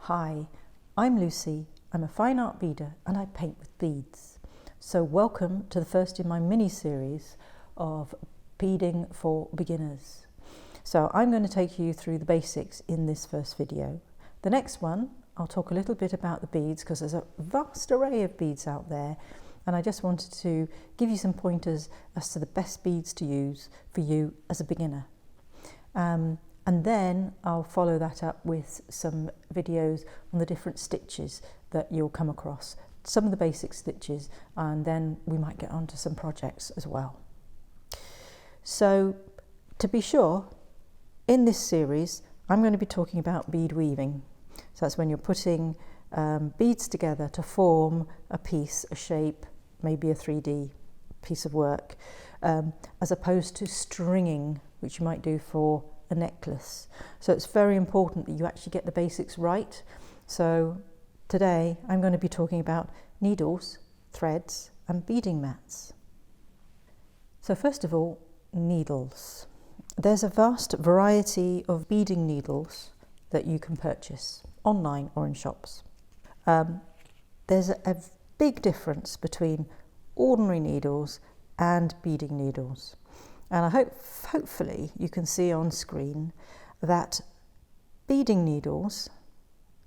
Hi, I'm Lucy. I'm a fine art beader and I paint with beads. So welcome to the first in my mini-series of beading for beginners. So I'm going to take you through the basics in this first video. The next one, I'll talk a little bit about the beads because there's a vast array of beads out there, and I just wanted to give you some pointers as to the best beads to use for you as a beginner. And then I'll follow that up with some videos on the different stitches that you'll come across, some of the basic stitches, and then we might get onto some projects as well. So to be sure, in this series, I'm going to be talking about bead weaving. So that's when you're putting beads together to form a piece, a shape, maybe a 3D piece of work, as opposed to stringing, which you might do for a necklace. So it's very important that you actually get the basics right. So today I'm going to be talking about needles, threads and beading mats. So first of all, needles. There's a vast variety of beading needles that you can purchase online or in shops. There's a big difference between ordinary needles and beading needles. And hopefully you can see on screen that beading needles,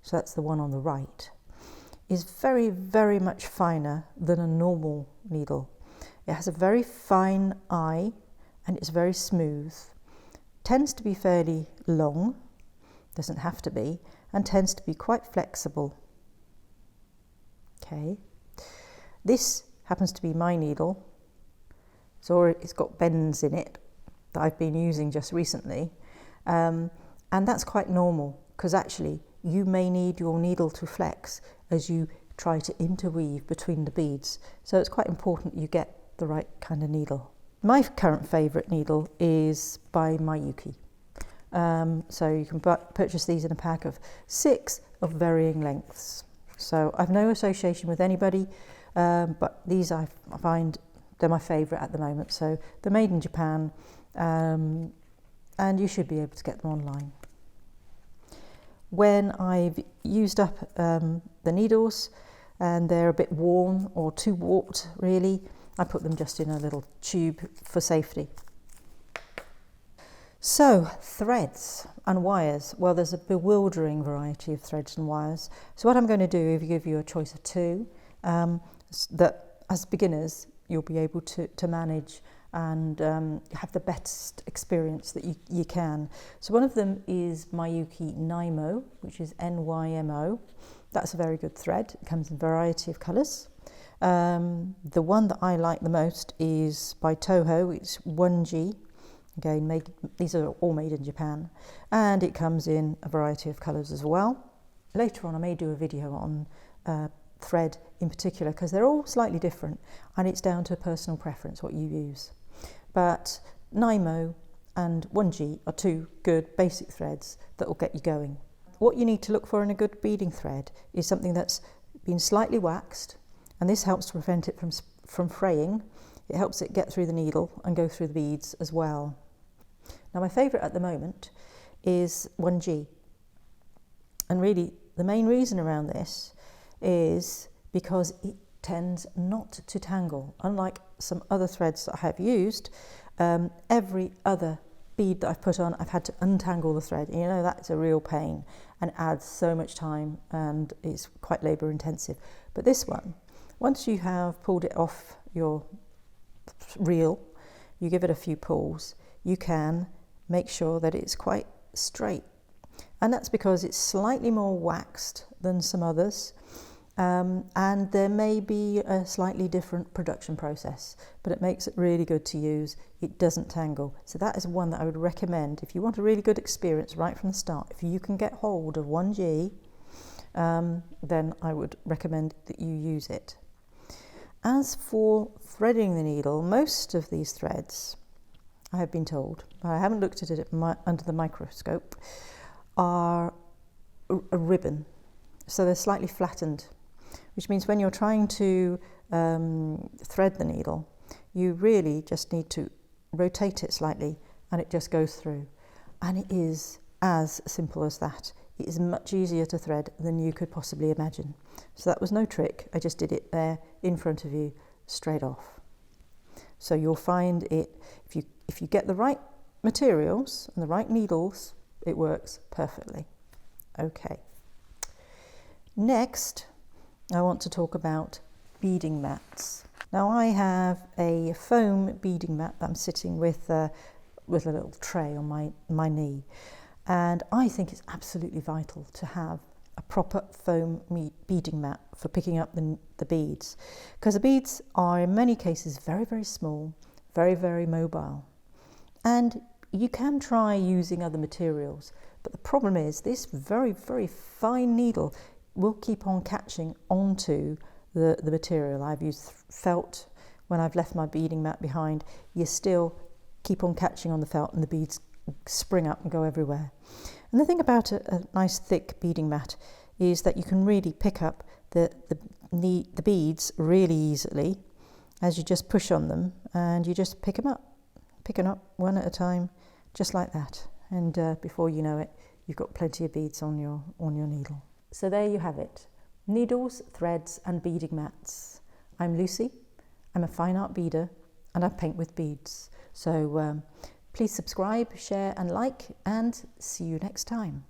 so that's the one on the right, is very, very much finer than a normal needle. It has a very fine eye and it's very smooth. Tends to be fairly long, doesn't have to be, and tends to be quite flexible. Okay, this happens to be my needle. So it's got bends in it that I've been using just recently, and that's quite normal because actually you may need your needle to flex as you try to interweave between the beads, so it's quite important you get the right kind of needle. My current favourite needle is by Miyuki, so you can purchase these in a pack of 6 of varying lengths. So I've no association with anybody, but these I find they're my favourite at the moment. So they're made in Japan, and you should be able to get them online. When I've used up the needles and they're a bit worn or too warped really, I put them just in a little tube for safety. So threads and wires. Well, there's a bewildering variety of threads and wires. So what I'm going to do is give you a choice of 2 that as beginners you'll be able to manage and have the best experience that you can. So one of them is Miyuki Nymo, which is Nymo. That's a very good thread. It comes in a variety of colours. The one that I like the most is by Toho. It's 1G. Again, these are all made in Japan, and it comes in a variety of colours as well. Later on I may do a video on thread in particular because they're all slightly different and it's down to personal preference what you use. But Nymo and 1G are 2 good basic threads that will get you going. What you need to look for in a good beading thread is something that's been slightly waxed, and this helps to prevent it from fraying. It helps it get through the needle and go through the beads as well. Now my favourite at the moment is 1G, and really the main reason around this is because it tends not to tangle. Unlike some other threads that I have used, every other bead that I've put on, I've had to untangle the thread. And you know, that's a real pain and adds so much time and it's quite labour intensive. But this one, once you have pulled it off your reel, you give it a few pulls, you can make sure that it's quite straight. And that's because it's slightly more waxed than some others. And there may be a slightly different production process, but it makes it really good to use. It doesn't tangle. So that is one that I would recommend if you want a really good experience right from the start. If you can get hold of 1G, then I would recommend that you use it. As for threading the needle, most of these threads, I have been told, but I haven't looked at it under the microscope, are a ribbon. So they're slightly flattened, which means when you're trying to thread the needle, you really just need to rotate it slightly and it just goes through. And it is as simple as that. it is much easier to thread than you could possibly imagine. So that was no trick, I just did it there in front of you straight off. So you'll find it, if you get the right materials and the right needles, it works perfectly. Okay. Next, I want to talk about beading mats. Now I have a foam beading mat that I'm sitting with a little tray on my knee, and I think it's absolutely vital to have a proper foam beading mat for picking up the beads, because the beads are in many cases very, very small, very, very mobile, and you can try using other materials, but the problem is this very, very fine needle will keep on catching onto the material. I've used felt when I've left my beading mat behind. You still keep on catching on the felt and the beads spring up and go everywhere. And the thing about a nice thick beading mat is that you can really pick up the beads really easily as you just push on them, and you just pick them up one at a time, just like that. And before you know it, you've got plenty of beads on your needle. So there you have it. Needles, threads and beading mats. I'm Lucy, I'm a fine art beader and I paint with beads. So please subscribe, share and like, and see you next time.